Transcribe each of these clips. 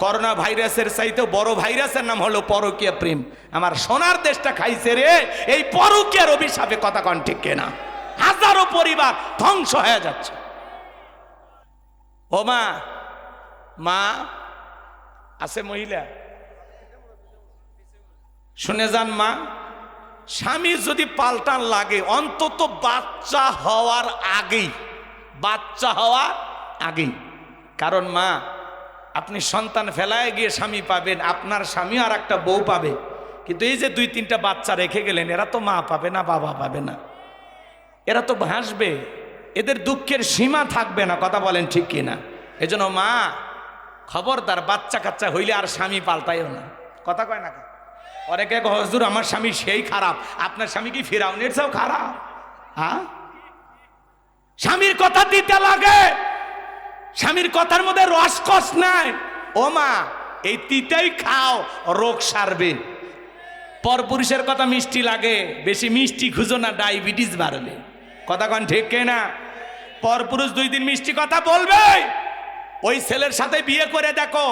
Corona ভাইরাসের চাইতে বড় ভাইরাসের নাম হলো পরকীয়া প্রেম। আমার সোনার দেশটা খাইছে রে এই পরকীয়ার অভিশাপে। কথা কন ঠিক কিনা? হাজারো পরিবার ধ্বংস হয়ে যাচ্ছে। ও মা, মা আছে মহিলা, শুনে যান মা, স্বামী যদি পাল্টান লাগে অন্তত বাচ্চা হওয়ার আগেই। কারণ মা, আপনি সন্তান ফেলায় গিয়ে স্বামী পাবেন, আপনার স্বামী আর একটা বউ পাবে, কিন্তু এই যে 2-3টা বাচ্চা রেখে গেলেন, এরা তো মা পাবে না, বাবা পাবে না, এরা তো ভাসবে, এদের দুঃখের সীমা থাকবে না। কথা বলেন ঠিক কিনা? এজন্য মা খবরদার, বাচ্চা কাচ্চা হইলে আর স্বামী পাল্টাইও না। কথা কয় না? অনেকে হুজুর আমার স্বামী সেই খারাপ। আপনার স্বামী কি ফিরাউনের চেয়েও খারাপ? হ্যাঁ, স্বামীর কথা দিতে লাগে, স্বামীর কথার মধ্যে রসকস নাই। ও মা, এই তিতেই খাও, রোগ সারবে। পরপুরুষের কথা মিষ্টি লাগে, বেশি মিষ্টি খুঁজো না, ডায়াবেটিস বাড়বে। কথা কন ঠিক কিনা? পরপুরুষ 2 দিন মিষ্টি কথা বলবে, ওই ছেলের সাথে বিয়ে করে দেখো,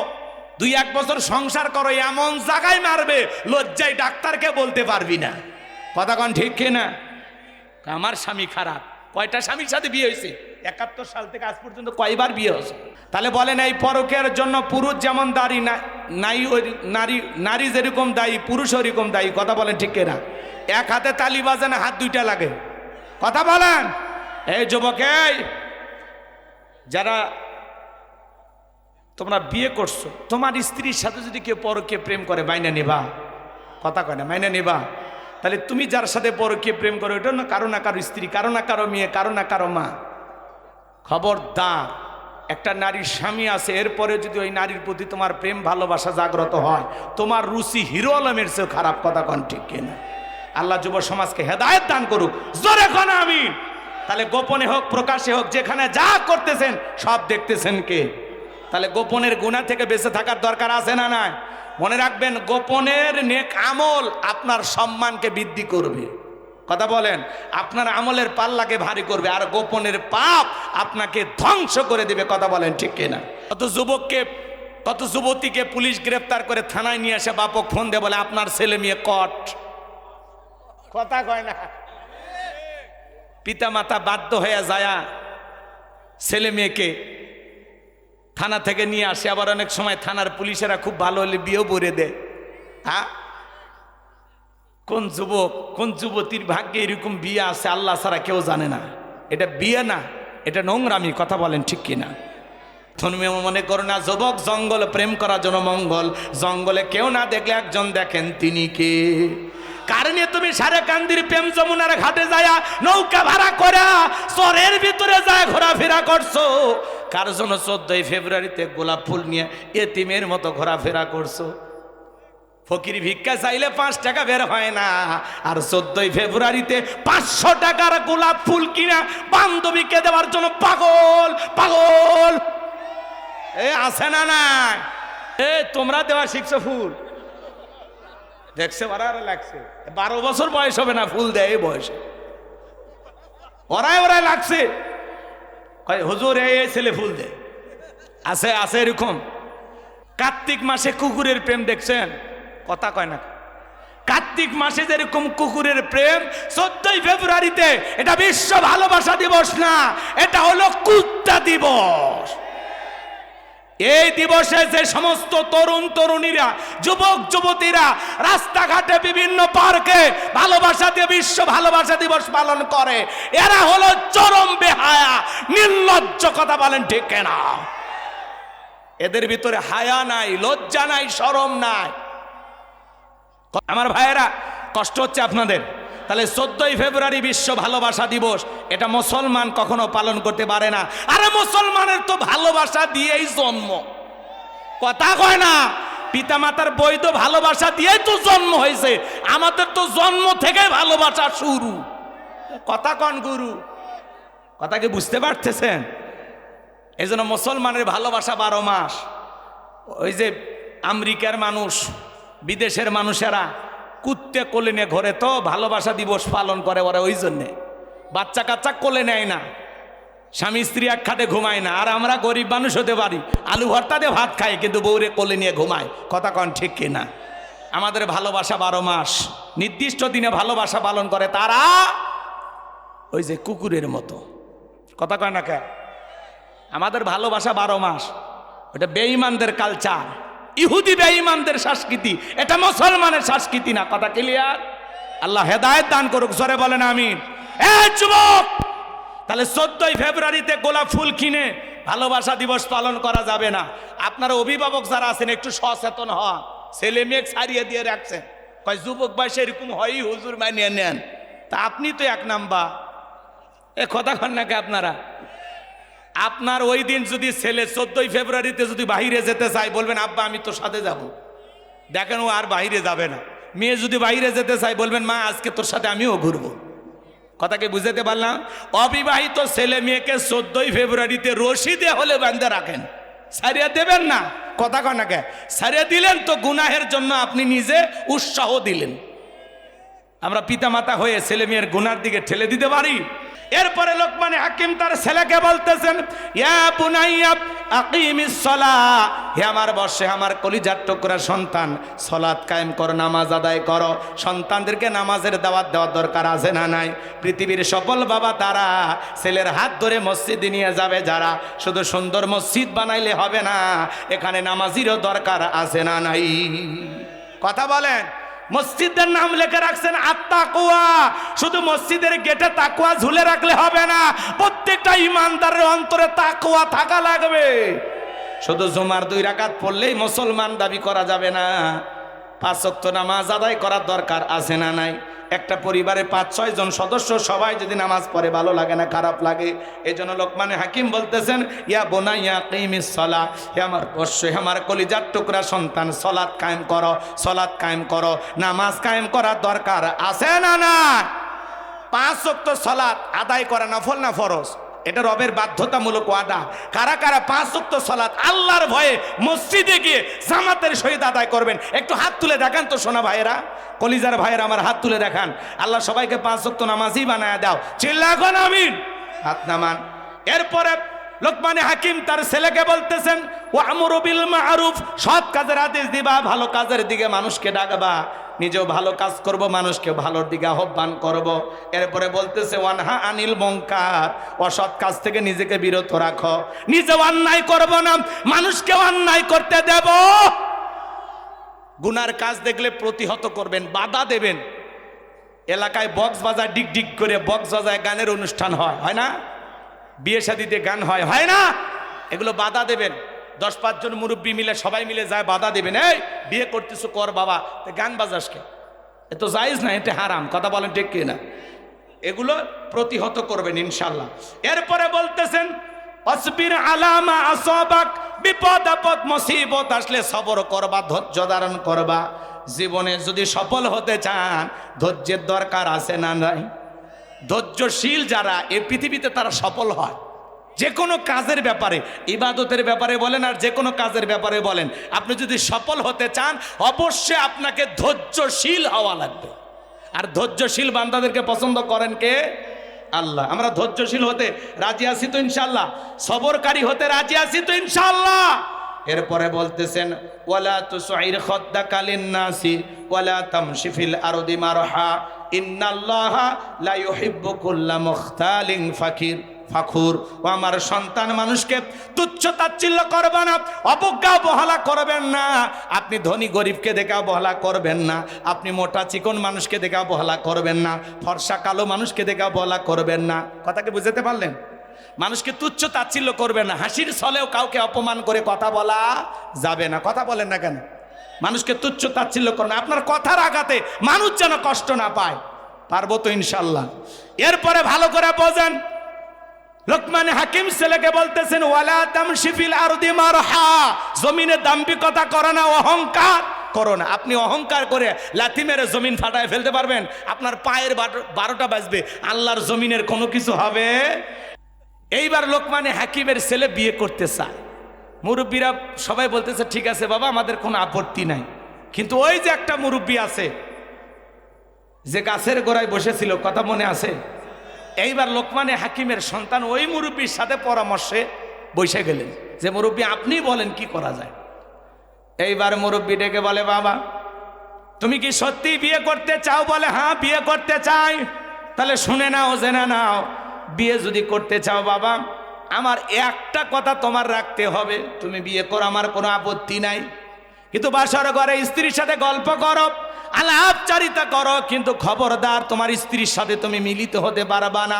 2-1 বছর সংসার করো, এমন জায়গায় মারবে লজ্জায় ডাক্তারকে বলতে পারবি না। কথা কন ঠিক কিনা? আমার স্বামী খারাপ। কয়টা স্বামীর সাথে বিয়ে হয়েছে? 71 সাল থেকে আজ পর্যন্ত কয়বার বিয়ে হয়েছে? তাহলে বলেন, এই পরকীয়ার জন্য পুরুষ যেমন দায়ী, নারী যেরকম দায়ী, পুরুষ ওরকম দায়ী। কথা বলেন ঠিক কিনা? এক হাতে তালি বাজে না, হাত 2টা লাগে। কথা বলেন। এই যুবক, যারা তোমরা বিয়ে করছো, তোমার স্ত্রীর সাথে যদি কেউ পরকীয়া প্রেম করে, মাইনা নিবা? কথা কয় না, মাইনা নিবা? তাহলে তুমি যার সাথে পরকীয়া প্রেম করো, এটা না কারো না কারো স্ত্রী, কারো না কারো মেয়ে, কারো না কারো মা। খবরদার, একটা নারীর স্বামী আছে, এরপরে যদি ওই নারীর প্রতি তোমার প্রেম ভালোবাসা জাগ্রত হয়, তোমার রুচি হিরো আলমের চেয়েও খারাপ। কথা কন ঠিক কিনা? আল্লাহ যুব সমাজকে হেদায়েত দান করুক, জোরে কোন আমিন। তাহলে গোপনে হোক প্রকাশে হোক, যেখানে যা করতেছেন সব দেখতেছেন কে? তাহলে গোপনের গুনাহ থেকে বেঁচে থাকার দরকার আছে না নাই? মনে রাখবেন, গোপনের নেক আমল আপনার সম্মানকে বৃদ্ধি করবে। কথা বলেন, আপনার আমলের পাল্লাকে ভারী করবে, আর গোপনের পাপ আপনাকে ধ্বংস করে দেবে। কথা বলেন ঠিক কিনা? কত যুবতীকে পুলিশ গ্রেফতার করে থানায় নিয়ে এসে বাপক ফোন দিয়ে বলে আপনার ছেলে মেয়ে কট। কথা কয় না? পিতা মাতা বাধ্য হয়ে যায় ছেলে মেয়েকে থানা থেকে নিয়ে আসে। আবার অনেক সময় থানার পুলিশেরা খুব ভালো হলে বিয়েও করে দেয়। হ্যাঁ, কোন যুবক কোন যুবতীর ভাগ্যে এরকম বিয়ে আছে আল্লাহ ছাড়া কেউ জানে না। এটা বিয়ে না, এটা নোংরামি। কথা বলেন ঠিক কিনা? তুমি মনে করো না যুবক জঙ্গল প্রেম করার জন্য মঙ্গল, জঙ্গলে কেউ না দেখলে একজন দেখেন, তিনি কে? কারণে তুমি সারেকান্দির প্রেম যমুনার ঘাটে যায় নৌকা ভাড়া করে চরের ভিতরে যায় ঘোরাফেরা করছো। কার জন্য 14ই ফেব্রুয়ারিতে গোলাপ ফুল নিয়ে এতিমের মতো ঘোরাফেরা করছো। ফকির ভিক্ষা চাইলে 5 টাকা বের হয় না, আর 14ই ফেব্রুয়ারিতে 500 টাকার গোলাপ ফুল কিনা বান্ধবীকে দেওয়ার জন্য পাগল পাগল আছে না নাই? তোমরা দেওয়া শিখছো ফুল? দেখছে ওরা লাগছে 12 বছর বয়স হবে না, ফুল দেয় এই বয়সে। ওরাই লাগছে, হুজুর এই ছেলে ফুল দেয়। আছে আছে এরকম। কার্তিক মাসে কুকুরের প্রেম দেখছেন? কথা কয় না? কার্তিক মাসে যেরকম কুকুরের প্রেম, 14ই ফেব্রুয়ারিতে এটা বিশ্ব ভালোবাসা দিবস না, এটা হলো কুত্তা দিবস। এই দিবসে যে সমস্ত তরুণ তরুণীরা, যুবক যুবতীরা রাস্তাঘাটে বিভিন্ন পার্কে ভালোবাসা দিয়ে বিশ্ব ভালোবাসা দিবস পালন করে, এরা হলো চরম বেহায়া নির্লজ্জ। কথা বলেন ঠিক কিনা? এদের ভিতরে হায়া নাই, লজ্জা নাই, শরম নাই। আমার ভাইয়েরা, কষ্ট হচ্ছে আপনাদের। তাহলে 14ই ফেব্রুয়ারি বিশ্ব ভালোবাসা দিবস, এটা মুসলমান কখনো পালন করতে পারে না। আরে মুসলমানের তো ভালোবাসা দিয়েই জন্ম। কথা কয় না? পিতা মাতার বৈধ ভালোবাসা দিয়েই তো জন্ম হয়েছে। আমাদের তো জন্ম থেকে ভালোবাসা শুরু। কথা কন গুরু? কথা কি বুঝতে পারতেছেন? এই জন্য মুসলমানের ভালোবাসা 12 মাস। ওই যে আমেরিকার মানুষ, বিদেশের মানুষেরা কুত্তে কোলে নিয়ে ঘরে তো ভালোবাসা দিবস পালন করে ওরা। ওই জন্যে বাচ্চা কাচ্চা কোলে নেয় না, স্বামী স্ত্রী এক খাটে ঘুমায় না, আর আমরা গরিব মানুষ হতে পারি, আলু ভর্তা দিয়ে ভাত খাই, কিন্তু বউরে কোলে নিয়ে ঘুমায়। কথা কন ঠিক কিনা? আমাদের ভালোবাসা 12 মাস, নির্দিষ্ট দিনে ভালোবাসা পালন করে তারা ওই যে কুকুরের মতো। কথা কয় না কে? আমাদের ভালোবাসা 12 মাস, ওটা বেঈমানদের কালচার, ইহুদি বেঈমানদের সংস্কৃতি, এটা মুসলমানের সংস্কৃতি না। কথা ক্লিয়ার? আল্লাহ হেদায়েত দান করুক, জোরে বলেন আমিন। এ যুবক, তাহলে 14ই ফেব্রুয়ারিতে গোলাপ ফুল কিনে ভালোবাসা দিবস পালন করা যাবে না। আপনারা অভিভাবক যারা আছেন একটু সচেতন হন। ছেলে মেয়ে ছাড়িয়ে দিয়ে রাখছেন, কয় যুবক বয়সে এরকম হয়ই, হুজুর মানিয়ে নেন। তা আপনি তো 1 নাম্বার। এ কথা কন নাকি আপনারা? আপনার ওই দিন যদি ছেলে 14ই ফেব্রুয়ারিতে যদি বাইরে যেতে চায়, বলবেন আব্বা আমি তোর সাথে যাব। দেখেন ও আর বাইরে যাবে না। মেয়ে যদি বাইরে যেতে চায়, বলবেন মা আজকে তোর সাথে আমিও ঘুরবো। কথাকে বুঝাতে পারলাম? অবিবাহিত ছেলে মেয়েকে 14ই ফেব্রুয়ারিতে রশি দিয়ে হলে বাঁধে রাখেন, ছাড়িয়ে দেবেন না। কথা কন নাকি? ছাড়িয়ে দিলেন তো গুনাহের জন্য আপনি নিজে উৎসাহ দিলেন। আমরা পিতামাতা হয়ে ছেলে মেয়ের গুনার দিকে ঠেলে দিতে পারি? এরপরে লোকমানে হাকিম তার ছেলেকে বলতেছেন, ইয়া বুনাইয়া আকিমিস সালাহ, হে আমার বর্ষে আমার কলিজার টুকরা সন্তান, সালাত কায়েম করো, নামাজ আদায় করো। সন্তানদেরকে নামাজের দাওয়াত দেওয়ার দরকার আছে না নাই? পৃথিবীর সফল বাবা তারা ছেলের হাত ধরে মসজিদে নিয়ে যাবে যারা। শুধু সুন্দর মসজিদ বানাইলে হবে না, এখানে নামাজিরও দরকার আছে না নাই? কথা বলেন। মসজিদের নাম লিখে রাখছেন আত্তাকুয়া, শুধু মসজিদের গেটে তাকওয়া ঝুলে রাখলে হবে না, প্রত্যেকটা ইমানদারের অন্তরে তাকওয়া থাকা লাগবে। শুধু জুমার 2 রাকাত পড়লেই মুসলমান দাবি করা যাবে না। 5 ওয়াক্ত নামাজ আদায় করার দরকার আছে না নাই? একটা পরিবারে 5-6 জন সদস্য সবাই যদি নামাজ পড়ে, ভালো লাগে না, খারাপ লাগে? এই জন্য লোকমানে হাকিম বলতেছেন, ইয়া বুনাইয়া কিমিস সালাহ, হে আমার অবশ্যই আমার কলিজার টুকরা সন্তান, সালাত কায়েম করো, সালাত কায়েম করো। নামাজ কায়েম করার দরকার আছে না না? 5 ওয়াক্ত সালাত আদায় করা নফল না ফরজ? এটা রবের বাধ্যতামূলক ওয়াদা। কারা কারা 5 ওয়াক্ত সালাত আল্লাহর ভয়ে মসজিদে গিয়ে জামাতের সহিত আদায় করবেন? একটু হাত তুলে দেখান তো সোনা ভাইয়েরা, কলিজার ভাইয়েরা, আমার হাত তুলে দেখান। আল্লাহ সবাইকে 5 ওয়াক্ত নামাজই বানায় দাও। চিল্লা এখন আমিন, হাত নামান। এরপরে লোকমানে হাকিম তার ছেলেকে বলতেছেন, ওয়ামুরু বিল মারুফ, সৎ কাজের আদেশ দিবা, ভালো কাজের দিকে মানুষকে ডাকবা, নিজেও ভালো কাজ করব, মানুষকে ভালোর দিকে আহ্বান করব। এরপরে বলতেছে ওয়ানহা আনিল মুনকার, অসৎ কাজ থেকে নিজেকে বিরত রাখো। নিজেও অন্যায় করব না, মানুষকেও অন্যায় করতে দেব। গুনার কাজ দেখলে প্রতিহত করবেন, বাধা দেবেন। এলাকায় বক্স বাজায়, ডিগ ডিগ করে বক্স বাজায় গানের অনুষ্ঠান হয়, হয় না? বিয়ে শাদিতে গান হয়, হয় না? এগুলো বাধা দেবেন। 10-5 জন মুরব্বী মিলে সবাই মিলে যায় বাধা দেবেন, এই বিয়ে করতেছো কর বাবা, গান বাজাসকে, এ তো জায়েজ না, এটা হারাম। কথা বলেন ঠিক কি না? এগুলো প্রতিহত করবেন ইনশাল্লাহ। এরপরে বলতেছেন, আসবির আলা মা আসাবাক, বিপদ আপদ মুসিবত আসলে সবর করবা, ধৈর্য ধারণ করবা। জীবনে যদি সফল হতে চান, ধৈর্যের দরকার আছে না নাই? ধৈর্যশীল যারা এই পৃথিবীতে তারা সফল হয়। যে কোনো কাজের ব্যাপারে, ইবাদতের ব্যাপারে বলেন আর যে কোনো কাজের ব্যাপারে বলেন, আপনি যদি সফল হতে চান অবশ্যই আপনাকে ধৈর্যশীল হওয়া লাগবে। আর ধৈর্যশীল বান্দাদেরকে পছন্দ করেন কে? আল্লাহ। আমরা ধৈর্যশীল হতে রাজি আছি তো ইনশাল্লাহ, সবরকারী হতে রাজি আছি তো ইনশাল্লাহ। এরপরে বলতেছেন, ওয়ালা তুসাইর খাদ্দাকা লিন-নাসি ওয়ালা তামশি ফিল আরদি মারহা ইন্নাল্লাহা লা ইউহিব্বু কুল্লা মুখতালিন ফাখুর। ও আমার সন্তান, মানুষকে তুচ্ছ তাচ্ছিল্য করবে না, অবজ্ঞা অবহেলা করবেন না। আপনি ধনী গরিবকে দেখে অবহেলা করবেন না, আপনি মোটা চিকন মানুষকে দেখে অবহেলা করবেন না, ফর্সা কালো মানুষকে দেখে অবহেলা করবেন না। কথাকে বুঝতে পারলেন? মানুষকে তুচ্ছ তাচ্ছিল্য করবেন না। হাসির ছলেও কাউকে অপমান করে কথা বলা যাবে না। কথা বলেন না কেন? মানুষকে তুচ্ছ তাচ্ছিল্য করবেন না, আপনার কথার আঘাতে মানুষ যেন কষ্ট না পায়। পারবো তো ইনশাল্লাহ। এরপরে ভালো করে বোঝেন, লোকমানে হাকিম ছেলেকে বলতেছেন, ওয়ালা তামশি ফিল আরদি মারহা, জমিনে দাম্ভিকতা করো না, অহংকার করো না। আপনি অহংকার করে লাথি মেরে জমিন ফাটায় ফেলতে পারবেন, আপনার পায়ের 12টা বাজবে, আল্লাহর জমিনের কোনো কিছু হবে। এইবার লোকমানে হাকিমের ছেলে বিয়ে করতে চায়। মুরব্বীরা সবাই বলতেছে ঠিক আছে বাবা, আমাদের কোনো আপত্তি নাই। কিন্তু ওই যে একটা মুরব্বী আছে যে গাছের গোড়ায় বসেছিল, কথা মনে আছে? এইবার লোকমানে হাকিমের সন্তান ওই মুরব্বীর সাথে পরামর্শে বসে গেলেন যে মুরব্বী আপনি বলেন কি করা যায়। এইবার মুরব্বী ডেকে বলে, বাবা তুমি কি সত্যি বিয়ে করতে চাও? বলে হ্যাঁ বিয়ে করতে চাই। তাহলে শুনে নাও, জেনে নাও, বিয়ে যদি করতে চাও বাবা, আমার একটা কথা তোমার রাখতে হবে, তুমি বিয়ে করো, আমার কোনো আপত্তি নাই, কিন্তু বাসর ঘরে স্ত্রীর সাথে গল্প করো, আলাপচারিতা করো, কিন্তু খবরদার তোমার স্ত্রীর সাথে তুমি মিলিত হতে পারবা না।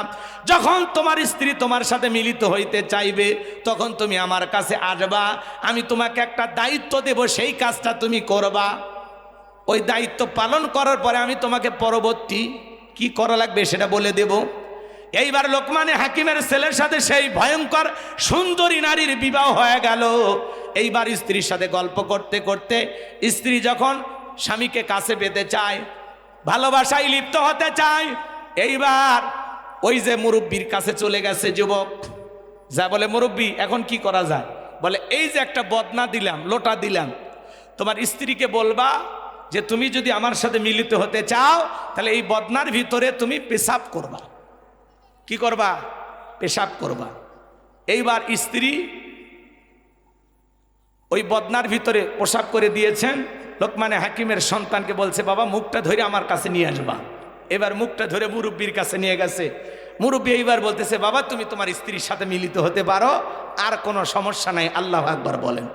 যখন তোমার স্ত্রী তোমার সাথে মিলিত হইতে চাইবে তখন তুমি আমার কাছে আসবা, আমি তোমাকে একটা দায়িত্ব দেব, সেই কাজটা তুমি করবা। ওই দায়িত্ব পালন করার পরে আমি তোমাকে পরবর্তী কি করা লাগবে সেটা বলে দেব। এইবার লোকমানে হাকিমের ছেলের সাথে সেই ভয়ঙ্কর সুন্দরী নারীর বিবাহ হয়ে গেল। এইবার স্ত্রীর সাথে গল্প করতে করতে স্ত্রী যখন স্বামীকে কাছে পেতে চায়, ভালোবাসায় লিপ্ত হতে চায়, এইবার ওই যে মুরব্বীর কাছে চলে গেছে যুবক, যা বলে মুরব্বী এখন কি করা যায়? বলে এই যে একটা বদনা দিলাম, লোটা দিলাম, তোমার স্ত্রীকে বলবা যে তুমি যদি আমার সাথে মিলিত হতে চাও তাহলে এই বদনার ভিতরে তুমি পেশাব করবা। কি করবা? পেশাব করবা। এইবার স্ত্রী ওই বদনার ভিতরে পেশাব করে দিয়েছেন। লোকমানে হাকিমের সন্তানকে বলছে, বাবা মুখটা ধরে আমার কাছে নিয়ে আসবা। এবার মুখটা ধরে মুরব্বীর কাছে নিয়ে গেছে। মুরব্বী এইবার বলতেছে, বাবা তুমি তোমার স্ত্রীর সাথে মিলিত হতে পারো, আর কোনো সমস্যা নাই, আল্লাহু আকবার বলেন।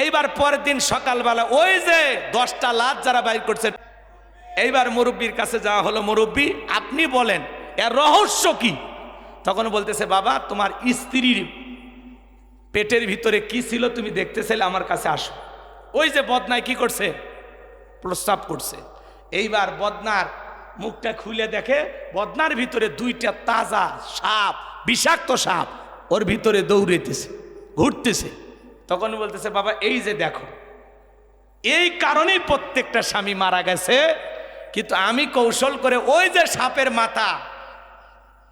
এইবার পরের দিন সকালবেলা ওই যে 10টা লাশ যারা বাইর করছে, এইবার মুরব্বীর কাছে যাওয়া হলো, মুরব্বী আপনি বলেন এর রহস্য কি? তখন বলতেছে, বাবা তোমার স্ত্রীর পেটের ভিতরে কি ছিল তুমি দেখতে চাইলে আমার কাছে আসো। ওই যে বদনায় কি করছে? প্রস্রাব করছে। এইবার বদনার মুখটা খুলে দেখে বদনার ভিতরে 2টা তাজা সাপ, বিষাক্ত সাপ ওর ভিতরে দৌড়াইতেছে, ঘুরতেছে। তখন বলতেছে, বাবা এই যে দেখো, এই কারণেই প্রত্যেকটা স্বামী মারা গেছে, কিন্তু আমি কৌশল করে ওই যে সাপের মাথা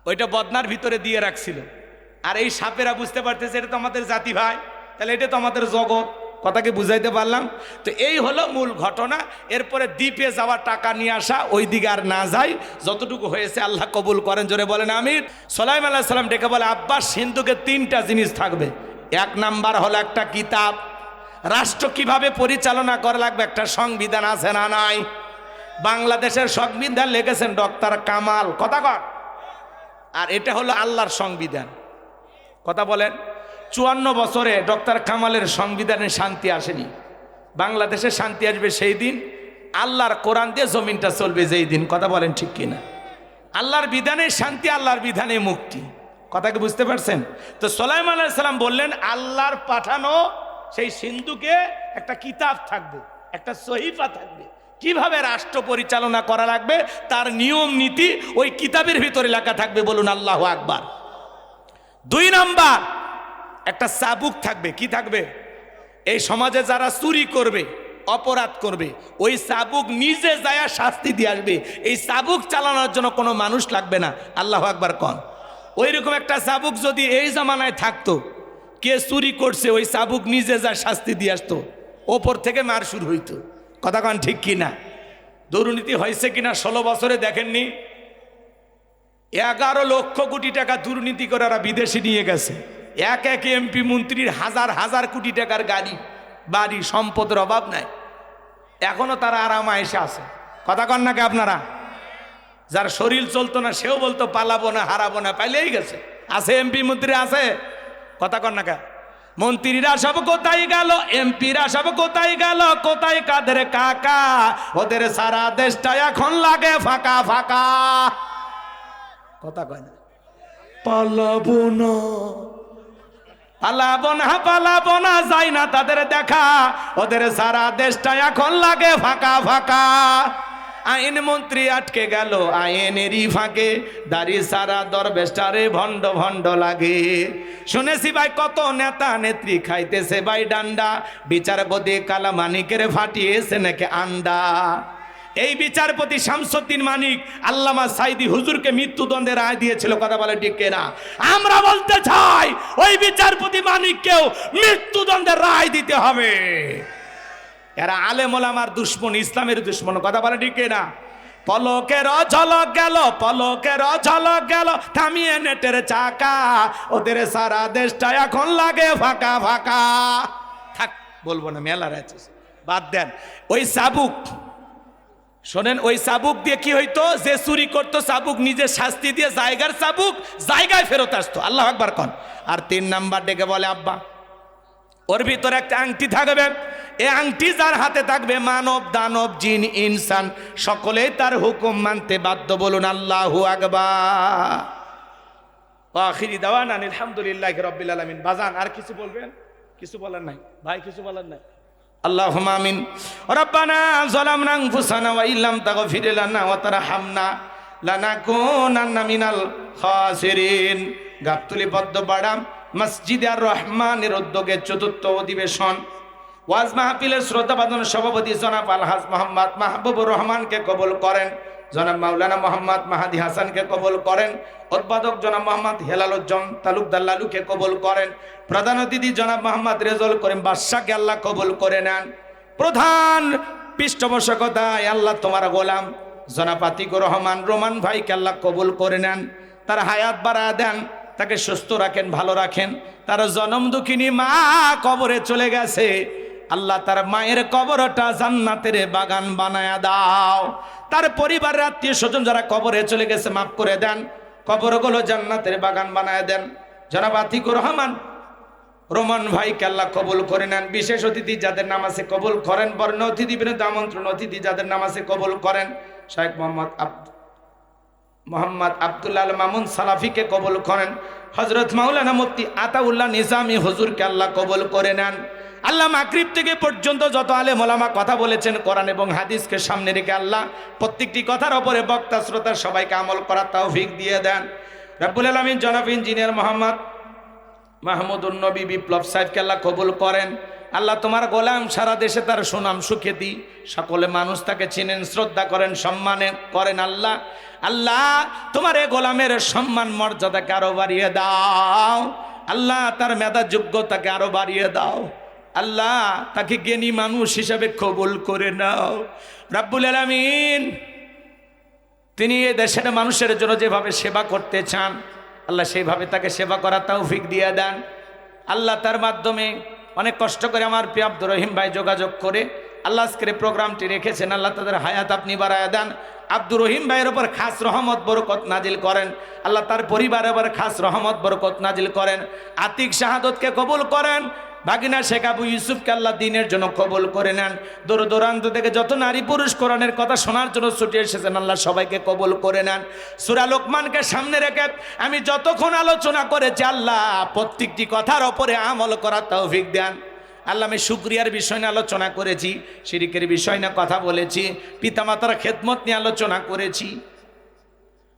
ওইটা বদনার ভিতরে দিয়ে রাখছিল, আর এই সাপেরা বুঝতে পারতেছে এটা তো আমাদের জাতি ভাই, তাহলে এটা তো আমাদের জগৎ। কথাকে বুঝাইতে পারলাম তো? এই হলো মূল ঘটনা। এরপরে দ্বীপে যাওয়ার টাকা নিয়ে আসা, ওই দিকে আর না যাই, যতটুকু হয়েছে আল্লাহ কবুল করেন, জোরে বলেন আমিন। সুলাইমান আলাইহিস সালাম ডেকে বলে, আব্বাস সিন্ধুকে 3টা জিনিস থাকবে। 1 নাম্বার হলো একটা কিতাব, রাষ্ট্র কিভাবে পরিচালনা করা লাগবে একটা সংবিধান আছে না নাই? বাংলাদেশের সংবিধান লিখেছেন ডক্টর কামাল, কথা কর, আর এটা হলো আল্লাহর সংবিধান। কথা বলেন, 54 বছরে ডক্টর কামালের সংবিধানে শান্তি আসেনি। বাংলাদেশে শান্তি আসবে সেই দিন আল্লাহর কোরআন দিয়ে জমিনটা চলবে যেই দিন। কথা বলেন ঠিক কিনা? আল্লাহর বিধানে শান্তি, আল্লাহর বিধানে মুক্তি। কথাকে বুঝতে পারছেন তো? সুলাইমান আলাইহিস সালাম বললেন আল্লাহর পাঠানো সেই সিন্ধুকে একটা কিতাব থাকবে, একটা সহিফা থাকবে, কিভাবে রাষ্ট্র পরিচালনা করা লাগবে তার নিয়ম নীতি ওই কিতাবের ভিতরে লেখা থাকবে। বলুন আল্লাহু আকবার। 2 নাম্বার একটা চাবুক থাকবে। কি থাকবে? এই সমাজে যারা চুরি করবে, অপরাধ করবে, ওই চাবুক নিজে যায় শাস্তি দিয়ে আসবে। এই চাবুক চালানোর জন্য কোনো মানুষ লাগবে না। আল্লাহু আকবার কন। ওই রকম একটা চাবুক যদি এই জামানায় থাকতো, কে চুরি করছে ওই চাবুক নিজে যায় শাস্তি দিয়ে আসতো, ওপর থেকে মার শুরু হইতো। কথা কন ঠিক কিনা? দুর্নীতি হয়েছে কিনা 16 বছরে দেখেননি? 11 লক্ষ কোটি টাকা দুর্নীতি করে ওরা বিদেশে নিয়ে গেছে। এক এক এমপি মন্ত্রীর হাজার হাজার কোটি টাকার গাড়ি বাড়ি সম্পদের অভাব নাই, এখনো তারা আরামে এসে আছে। কথা কন নাকি আপনারা? যার শরীর চলতো না সেও বলতো পালাবো না, হারাবো না, পাইলেই গেছে। আছে এমপি মন্ত্রী আছে? কথা কন না কা? মন্ত্রীরা সব কোথায় গেল, এমপিরা সব কোথায় গেল, কোথায় কাদের কাকা, ওদের সারা দেশটা এখন লাগে ফাঁকা ফাঁকা। কথা কয় না? পালাবো না, পালাবো না, পালাবো না, যাই না তাদের দেখা, ওদের সারা দেশটা এখন লাগে ফাঁকা ফাঁকা। আইন মন্ত্রী আটকে গেল আইনেরই ফাঁকে, দাড়ি সারা দরবেশটারে ভণ্ড ভণ্ড লাগে। শুনেছি ভাই কত নেতা নেত্রী খাইতেছে ভাই ডান্ডা, বিচারপতি কালা মানিকের ফাটিয়েছে নাকি আন্ডা। এই বিচারপতি শামসুদ্দিন মানিক আল্লামা সাইদি হুজুরকে মৃত্যুদণ্ডের রায় দিয়েছিল। কথা বলে ঠিক কিনা? আমরা বলতে চাই ওই বিচারপতি মানিককেও মৃত্যুদণ্ডের রায় দিতে হবে। এরা আলেম ওলামার দুশ্মন, ইসলামের দুশ্মন। কথা বলে ঠিক কিনা? পলকের ঝলক গেল, পলকের ঝলক গেল, থামিয়ে নেটের চাকা, ওদের সারা দেশটা এখন লাগে ফাঁকা ফাঁকা। থাক বলবো না, মেলা রয়েছে, বাদ দেন। ওই চাবুক শোনেন, ওই চাবুক দিয়ে কি হইতো? যে চুরি করতো চাবুক নিজের শাস্তি দিয়ে জায়গার চাবুক জায়গায় ফেরত আসতো। আল্লাহ আকবার কন। আর 3 নাম্বার ডেকে বলে আব্বা, ওর ভিতরে একটা আংটি থাকবে, এই আংটি যার হাতে থাকবে মানব দানব জিন ইনসান সকলেই তার হুকুম মানতে বাধ্য। বলুন আল্লাহু আকবার। আখিরি দাওয়ানা আলহামদুলিল্লাহি রাব্বিল আলামিন। বাজান আর কিছু বলবেন? কিছু বলার নাই ভাই, কিছু বলার নাই? আল্লাহুম্মা আমিন। রব্বানা যালামনা আনফুসানা ওয়া ইল্লাম তাগফির লানা ওয়া তারহামনা লানাকুনান্না মিনাল খাসিরিন। গাবতলী পদ্মপাড়া মসজিদে আর রহমানের উদ্যোগে ৪র্থ অধিবেশন ওয়াজ মাহফিলের শ্রদ্ধাভাজন সভাপতি জনাব আলহাজ মোহাম্মদ মাহবুবুর রহমানকে কবুল করেন, জনাব মাওলানা মোহাম্মদ মাহাদি হাসানকে কবুল করেন, উদ্বোধক জনাব মোহাম্মদ হেলালুজ্জাম তালুকদার লালুকে কবুল করেন, প্রধান অতিথি জনাব মোহাম্মদ রেজল করিম বাদশাকে আল্লাহ কবুল করে নেন। প্রধান পৃষ্ঠপোষকতায় আল্লাহ তোমার গোলাম জনাব আতিকুর রহমান রোমান ভাইকে আল্লাহ কবুল করে নেন, তার হায়াত বাড়ায় দেন, তাকে সুস্থ রাখেন, ভালো রাখেন। তার জনম দুঃখিনী মা কবরে চলে গেছে, আল্লাহ তার মায়ের কবরটা জান্নাতের বাগান বানায়া দাও। তার পরিবারের আত্মীয় স্বজন যারা কবরে চলে গেছে মাফ করে দেন, কবরগুলো জান্নাতের বাগান বানায় দেন। জনাব আতিকুর রহমান রোমান ভাইকে আল্লাহ কবুল করে নেন। বিশেষ অতিথি যাদের নাম আছে কবুল করেন, বর্ণ অতিথি বিরুদ্ধে আমন্ত্রণ অতিথি যাদের নাম আছে কবুল করেন। শেখ মোহাম্মদ আব্দুল্লাহ আল মামুন সালাফিকে কবুল করেন। হযরত মাওলানা মুফতি আতাউল্লাহ নিজামী হুজুরকে আল্লাহ কবুল করে নেন। আল্লাহ মাগরিব থেকে পর্যন্ত যত আলেম ওলামা কথা বলেছেন কোরআন এবং হাদিসকে সামনে রেখে আল্লাহ প্রত্যেকটি কথার উপরে বক্তা শ্রোতা সবাইকে আমল করার তৌফিক দিয়ে দেন। রব্বুল আলামিন জনাব ইঞ্জিনিয়ার মোহাম্মদ মাহমুদুন নবী বিপ্লব সাহেবকে আল্লাহ কবুল করেন। আল্লাহ তোমার গোলাম সারা দেশে তার সুনাম সুখ্যাতি, সকলে মানুষ তাকে চিনেন, শ্রদ্ধা করেন, সম্মানে করেন। আল্লাহ আল্লাহ তোমার এ গোলামের সম্মান মর্যাদাকে আরো বাড়িয়ে দাও। আল্লাহ তার মেধা যোগ্যতাকে আরো বাড়িয়ে দাও। আল্লাহ তাকে জ্ঞানী মানুষ হিসাবে কবুল করে নাও। রাব্বুল আলামিন তিনি এই দেশের মানুষের জন্য যেভাবে সেবা করতে চান আল্লাহ সেইভাবে তাকে সেবা করার তৌফিক দিয়ে দেন। আল্লাহ তার মাধ্যমে অনেক কষ্ট করে আমার প্রিয় আব্দুর রহিম ভাই যোগাযোগ করে আল্লাহ আজকের প্রোগ্রামটি রেখেছেন। আল্লাহ তাদের হায়াত আপনি বাড়ায়া দেন। আব্দুর রহিম ভাইয়ের ওপর খাস রহমত বরকত নাজিল করেন। আল্লাহ তার পরিবারের ওপর খাস রহমত বরকত নাজিল করেন। আতিক শাহাদতকে কবুল করেন। বাগিনা শেখ আবু ইউসুফকে আল্লাহ দিনের জন্য কবুল করে নেন। দূর দূরান্ত থেকে যত নারী পুরুষ কোরআনের কথা শোনার জন্য ছুটে এসেছেন আল্লাহ সবাইকে কবুল করে নেন। সূরা লোকমানকে সামনে রেখে আমি যতক্ষণ আলোচনা করেছি আল্লাহ প্রত্যেকটি কথার ওপরে আমল করার তৌফিক দেন। আল্লাহ আমি শুকরিয়ার বিষয় নিয়ে আলোচনা করেছি, শিরিকের বিষয় নিয়ে কথা বলেছি, পিতামাতার খেদমত নিয়ে আলোচনা করেছি,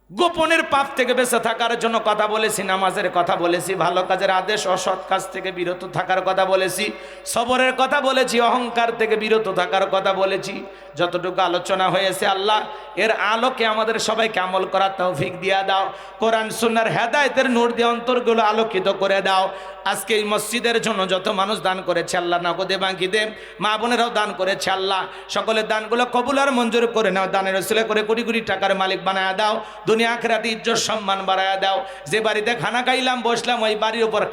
গোপনের পাপ থেকে বেঁচে থাকার জন্য কথা বলেছি, নামাজের কথা বলেছি, ভালো কাজের আদেশ অসৎ কাজ থেকে বিরত থাকার কথা বলেছি, সবরের কথা বলেছি, অহংকার থেকে বিরত থাকার কথা বলেছি। যতটুকু আলোচনা হয়েছে আল্লাহ এর আলোকে আমাদের সবাইকে আমল করার তৌফিক দিয়া দাও। কোরআন সুন্নাহর হেদায়েতের নূর দিয়ে অন্তরগুলো আলোকিত করে দাও। আজকে এই মসজিদের জন্য যত মানুষ দান করেছে আল্লাহ নগদে বাঙ্কিতে, মা বোনেরাও দান করেছে আল্লাহ সকলের দানগুলো কবুল আর মঞ্জুর করে নাও। দানের ওসিলা করে কোটি কোটি টাকার মালিক বানায়া দাও। দুনিয়া আখিরাতে ইজ্জত সম্মান বাড়ায়া দাও। যে বাড়িতে খানা খাইলাম বসলাম ওই বাড়ির উপর